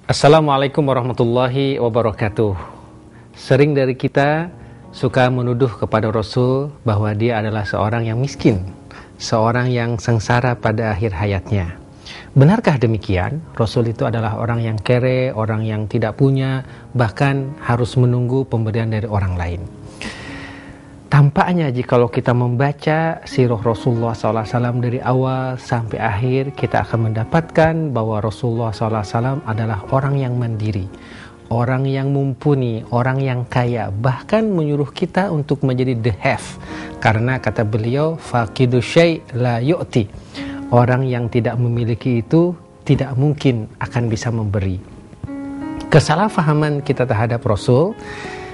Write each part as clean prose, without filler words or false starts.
Assalamualaikum warahmatullahi wabarakatuh. Sering dari kita suka menuduh kepada Rasul bahwa dia adalah seorang yang miskin, seorang yang sengsara pada akhir hayatnya. Benarkah demikian? Rasul itu adalah orang yang kere, orang yang tidak punya, bahkan harus menunggu pemberian dari orang lain. Tampaknya jikalau kita membaca sirah Rasulullah SAW dari awal sampai akhir, kita akan mendapatkan bahwa Rasulullah SAW adalah orang yang mandiri, orang yang mumpuni, orang yang kaya, bahkan menyuruh kita untuk menjadi the have. Karena kata beliau, faqidu syai' la yu'ti. Orang yang tidak memiliki itu tidak mungkin akan bisa memberi. Kesalahpahaman kita terhadap Rasul,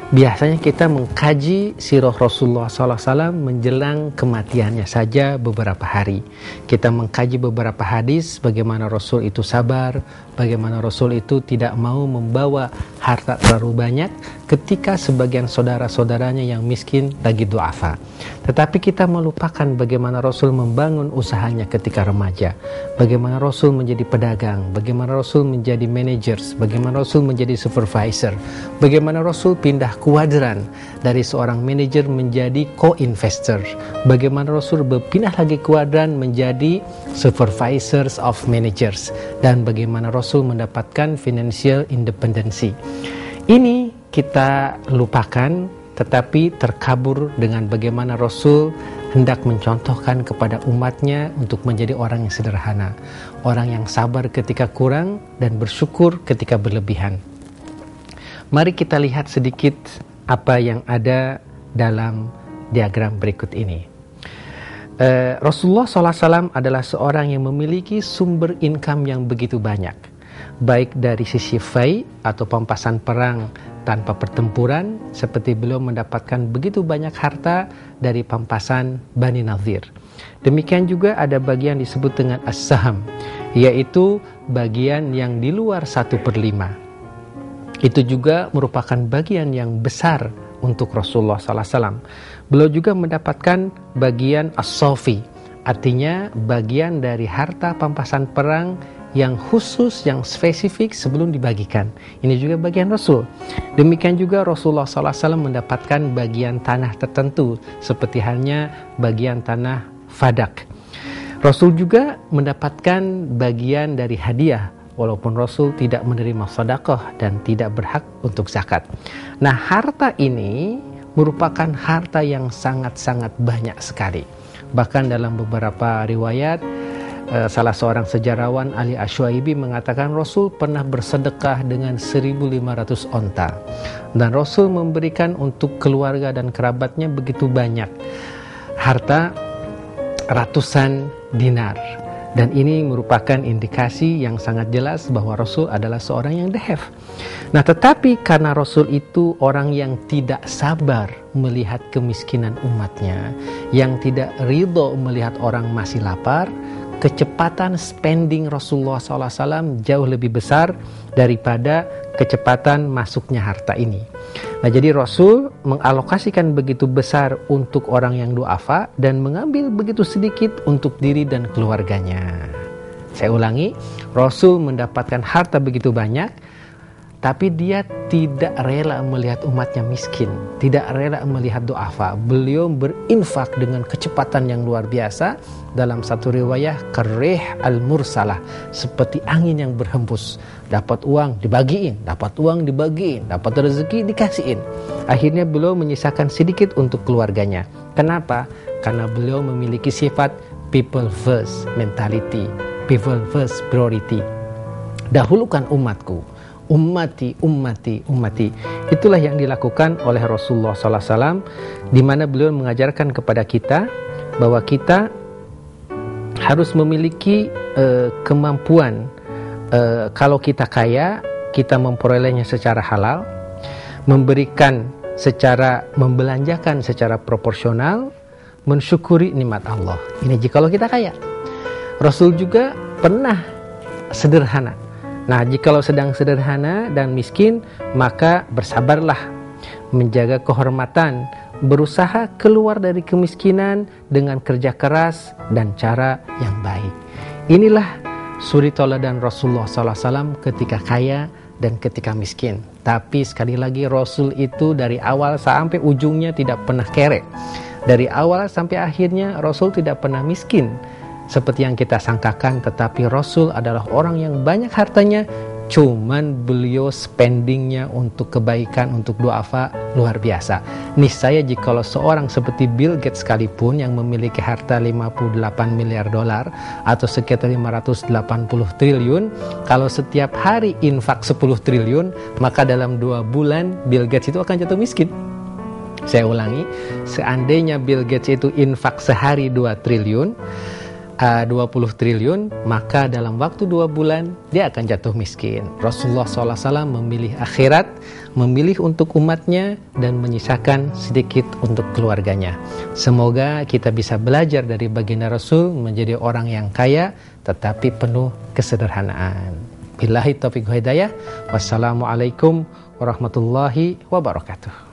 biasanya kita mengkaji sirah Rasulullah SAW menjelang kematiannya saja beberapa hari. Kita mengkaji beberapa hadis bagaimana Rasul itu sabar, bagaimana Rasul itu tidak mau membawa harta terlalu banyak ketika sebagian saudara-saudaranya yang miskin lagi du'afa. Tetapi kita melupakan bagaimana Rasul membangun usahanya ketika remaja, bagaimana Rasul menjadi pedagang, bagaimana Rasul menjadi managers, bagaimana Rasul menjadi supervisor, bagaimana Rasul pindah kuadran dari seorang manajer menjadi co-investor, bagaimana Rasul berpindah lagi kuadran menjadi supervisors of managers, dan bagaimana Rasul mendapatkan financial independency. Ini kita lupakan, tetapi terkabur dengan bagaimana Rasul hendak mencontohkan kepada umatnya untuk menjadi orang yang sederhana, orang yang sabar ketika kurang dan bersyukur ketika berlebihan. Mari kita lihat sedikit apa yang ada dalam diagram berikut ini. Rasulullah SAW adalah seorang yang memiliki sumber income yang begitu banyak, baik dari sisi fai atau pampasan perang tanpa pertempuran, seperti beliau mendapatkan begitu banyak harta dari pampasan Bani Nadhir. Demikian juga ada bagian disebut dengan as-saham, yaitu bagian yang di luar 1/5. Itu juga merupakan bagian yang besar untuk Rasulullah SAW. Beliau juga mendapatkan bagian as-safi, artinya bagian dari harta pampasan perang yang khusus, yang spesifik sebelum dibagikan. Ini juga bagian Rasul. Demikian juga Rasulullah SAW mendapatkan bagian tanah tertentu, seperti halnya bagian tanah Fadak. Rasul juga mendapatkan bagian dari hadiah, walaupun Rasul tidak menerima sedekah dan tidak berhak untuk zakat. Nah, harta ini merupakan harta yang sangat-sangat banyak sekali. Bahkan dalam beberapa riwayat, salah seorang sejarawan Ali Asy'aibi mengatakan Rasul pernah bersedekah dengan 1.500 onta, dan Rasul memberikan untuk keluarga dan kerabatnya begitu banyak harta, ratusan dinar. Dan ini merupakan indikasi yang sangat jelas bahwa Rasul adalah seorang yang dahaf. Nah, tetapi karena Rasul itu orang yang tidak sabar melihat kemiskinan umatnya, yang tidak ridho melihat orang masih lapar, kecepatan spending Rasulullah SAW jauh lebih besar daripada kecepatan masuknya harta ini. Nah, jadi Rasul mengalokasikan begitu besar untuk orang yang du'afa dan mengambil begitu sedikit untuk diri dan keluarganya. Saya ulangi, Rasul mendapatkan harta begitu banyak, tapi dia tidak rela melihat umatnya miskin, tidak rela melihat du'afa. Beliau berinfak dengan kecepatan yang luar biasa. Dalam satu riwayah, karih al-mursalah, seperti angin yang berhembus. Dapat uang dibagiin, dapat uang dibagiin, dapat rezeki dikasihin. Akhirnya beliau menyisakan sedikit untuk keluarganya. Kenapa? Karena beliau memiliki sifat people first mentality, people first priority. Dahulukan umatku, ummati, ummati, ummati. Itulah yang dilakukan oleh Rasulullah SAW, di mana beliau mengajarkan kepada kita bahwa kita harus memiliki kemampuan, kalau kita kaya, kita memperolehnya secara halal, memberikan secara, membelanjakan secara proporsional, mensyukuri nikmat Allah. Ini jikalau kita kaya. Rasul juga pernah sederhana. Nah, jikalau sedang sederhana dan miskin, maka bersabarlah, menjaga kehormatan, berusaha keluar dari kemiskinan dengan kerja keras dan cara yang baik. Inilah suri tauladan Rasulullah SAW ketika kaya dan ketika miskin. Tapi sekali lagi Rasul itu dari awal sampai ujungnya tidak pernah kere. Dari awal sampai akhirnya Rasul tidak pernah miskin seperti yang kita sangkakan, tetapi Rasul adalah orang yang banyak hartanya, cuman beliau spendingnya untuk kebaikan, untuk duafa luar biasa. Niscaya jikalau seorang seperti Bill Gates sekalipun yang memiliki harta 58 miliar dolar atau sekitar 580 triliun, kalau setiap hari infak 10 triliun, maka dalam 2 bulan Bill Gates itu akan jatuh miskin. Saya ulangi, seandainya Bill Gates itu infak sehari 2 triliun, 20 triliun, maka dalam waktu 2 bulan dia akan jatuh miskin. Rasulullah SAW memilih akhirat, memilih untuk umatnya, dan menyisakan sedikit untuk keluarganya. Semoga kita bisa belajar dari baginda Rasul menjadi orang yang kaya tetapi penuh kesederhanaan. Billahi taufiq wal hidayah. Wassalamualaikum warahmatullahi wabarakatuh.